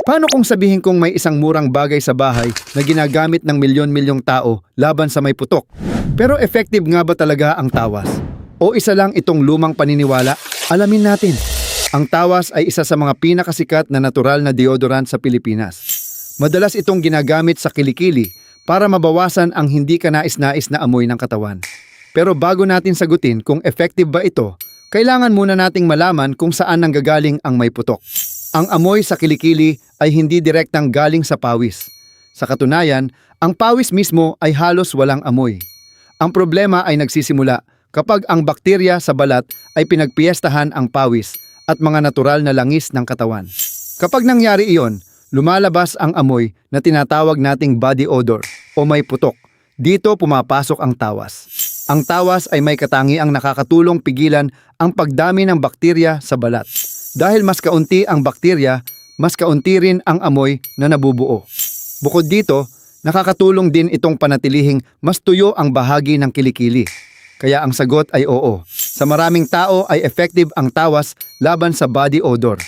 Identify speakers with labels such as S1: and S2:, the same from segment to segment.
S1: Paano kung sabihin kong may isang murang bagay sa bahay na ginagamit ng milyon-milyong tao laban sa may putok? Pero effective nga ba talaga ang tawas? O isa lang itong lumang paniniwala? Alamin natin. Ang tawas ay isa sa mga pinakasikat na natural na deodorant sa Pilipinas. Madalas itong ginagamit sa kilikili para mabawasan ang hindi kanais-nais na amoy ng katawan. Pero bago natin sagutin kung effective ba ito, kailangan muna nating malaman kung saan nanggagaling ang may putok. Ang amoy sa kilikili ay hindi direktang galing sa pawis. Sa katunayan, ang pawis mismo ay halos walang amoy. Ang problema ay nagsisimula kapag ang bakterya sa balat ay pinagpiestahan ang pawis at mga natural na langis ng katawan. Kapag nangyari iyon, lumalabas ang amoy na tinatawag nating body odor o may putok. Dito pumapasok ang tawas. Ang tawas ay may katangiang nakakatulong pigilan ang pagdami ng bakterya sa balat. Dahil mas kaunti ang bakterya, mas kaunti rin ang amoy na nabubuo. Bukod dito, nakakatulong din itong panatilihing mas tuyo ang bahagi ng kilikili. Kaya ang sagot ay oo. Sa maraming tao ay effective ang tawas laban sa body odor.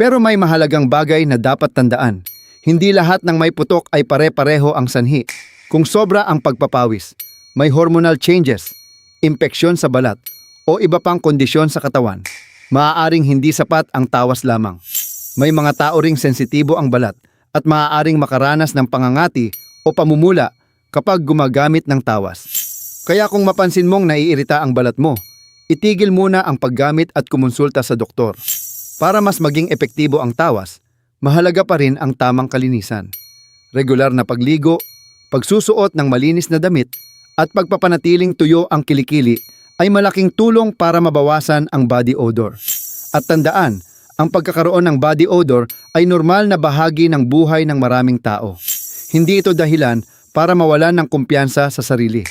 S1: Pero may mahalagang bagay na dapat tandaan. Hindi lahat ng may putok ay pare-pareho ang sanhi. Kung sobra ang pagpapawis, may hormonal changes, impeksyon sa balat, o iba pang kondisyon sa katawan, maaaring hindi sapat ang tawas lamang. May mga tao ring sensitibo ang balat at maaaring makaranas ng pangangati o pamumula kapag gumagamit ng tawas. Kaya kung mapansin mong naiirita ang balat mo, itigil muna ang paggamit at kumonsulta sa doktor. Para mas maging epektibo ang tawas, mahalaga pa rin ang tamang kalinisan. Regular na pagligo, pagsusuot ng malinis na damit, at pagpapanatiling tuyo ang kilikili ay malaking tulong para mabawasan ang body odor. At tandaan, ang pagkakaroon ng body odor ay normal na bahagi ng buhay ng maraming tao. Hindi ito dahilan para mawalan ng kumpiyansa sa sarili.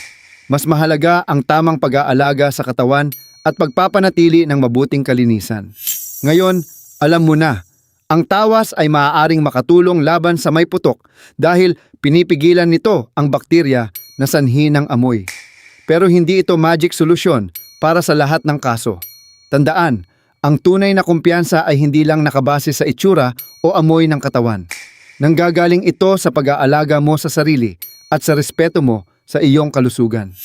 S1: Mas mahalaga ang tamang pag-aalaga sa katawan at pagpapanatili ng mabuting kalinisan. Ngayon, alam mo na, ang tawas ay maaaring makatulong laban sa may putok dahil pinipigilan nito ang bakterya na sanhi ng amoy. Pero hindi ito magic solusyon para sa lahat ng kaso. Tandaan, ang tunay na kumpiyansa ay hindi lang nakabase sa itsura o amoy ng katawan. Nanggagaling ito sa pag-aalaga mo sa sarili at sa respeto mo sa iyong kalusugan.